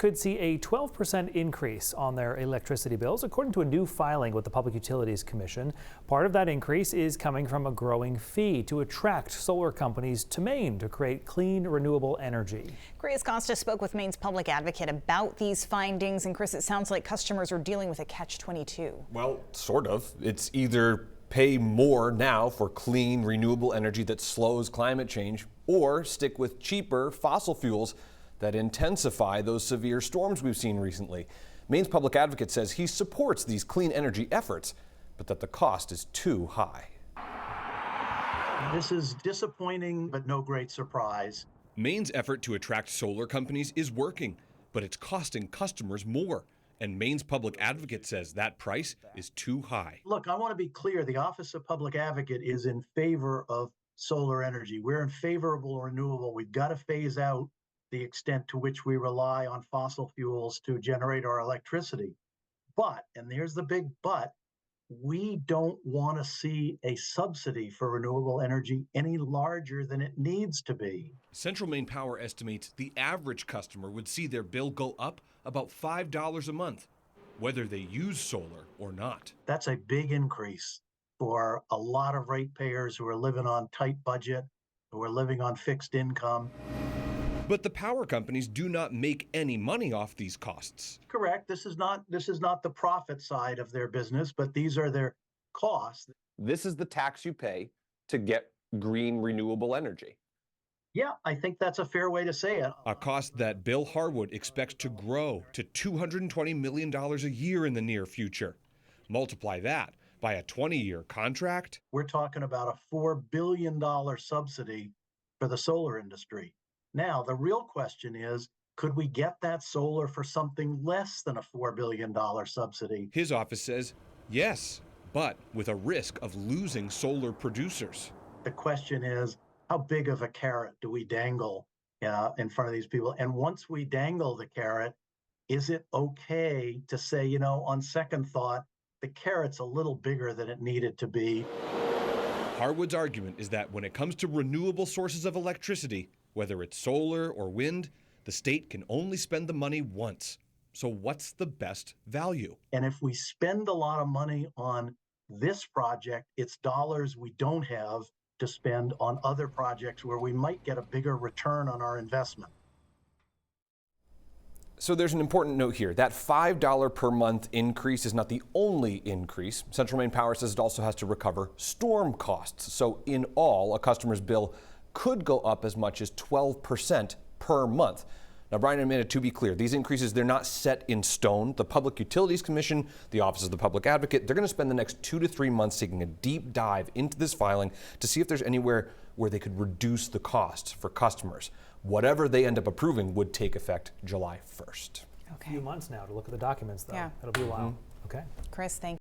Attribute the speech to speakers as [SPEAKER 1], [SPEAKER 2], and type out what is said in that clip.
[SPEAKER 1] could see a 12% increase on their electricity bills, according to a new filing with the Public Utilities Commission. Part of that increase is coming from a growing fee to attract solar companies to Maine to create clean, renewable energy.
[SPEAKER 2] Chris Costa spoke with Maine's public advocate about these findings. And Chris, it sounds like customers are dealing with a catch-22.
[SPEAKER 3] Well, sort of. It's either pay more now for clean, renewable energy that slows climate change, or stick with cheaper fossil fuels that intensify those severe storms we've seen recently. Maine's public advocate says he supports these clean energy efforts, but that the cost is too high.
[SPEAKER 4] This is disappointing, but no great surprise.
[SPEAKER 3] Maine's effort to attract solar companies is working, but it's costing customers more. And Maine's public advocate says that price is too high.
[SPEAKER 4] Look, I want to be clear. The Office of Public Advocate is in favor of solar energy. We're in favor of renewable. We've got to phase out the extent to which we rely on fossil fuels to generate our electricity. But, and there's the big but, we don't want to see a subsidy for renewable energy any larger than it needs to be.
[SPEAKER 3] Central Maine Power estimates the average customer would see their bill go up about $5 a month, whether they use solar or not.
[SPEAKER 4] That's a big increase for a lot of ratepayers who are living on tight budget, who are living on fixed income.
[SPEAKER 3] But the power companies do not make any money off these costs.
[SPEAKER 4] Correct. This is not the profit side of their business, but these are their costs.
[SPEAKER 5] This is the tax you pay to get green renewable energy.
[SPEAKER 4] Yeah, I think that's a fair way to say it.
[SPEAKER 3] A cost that Bill Harwood expects to grow to $220 million a year in the near future. Multiply that by a 20-year contract.
[SPEAKER 4] We're talking about a $4 billion subsidy for the solar industry. Now, the real question is, could we get that solar for something less than a $4 billion subsidy?
[SPEAKER 3] His office says yes, but with a risk of losing solar producers.
[SPEAKER 4] The question is, how big of a carrot do we dangle in front of these people? And once we dangle the carrot, is it okay to say, you know, on second thought, the carrot's a little bigger than it needed to be?
[SPEAKER 3] Harwood's argument is that when it comes to renewable sources of electricity, whether it's solar or wind, the state can only spend the money once. So what's the best value?
[SPEAKER 4] And if we spend a lot of money on this project, it's dollars we don't have to spend on other projects where we might get a bigger return on our investment.
[SPEAKER 5] So there's an important note here. That $5 per month increase is not the only increase. Central Maine Power says it also has to recover storm costs. So in all, a customer's bill could go up as much as 12% per month. Now, Brian and Amanda, to be clear, these increases, they're not set in stone. The Public Utilities Commission, the Office of the Public Advocate, they're going to spend the next 2 to 3 months taking a deep dive into this filing to see if there's anywhere where they could reduce the costs for customers. Whatever they end up approving would take effect July 1st.
[SPEAKER 1] A few months now to look at the documents, though.
[SPEAKER 2] Yeah.
[SPEAKER 1] It'll be a while. Okay.
[SPEAKER 2] Chris, thank you.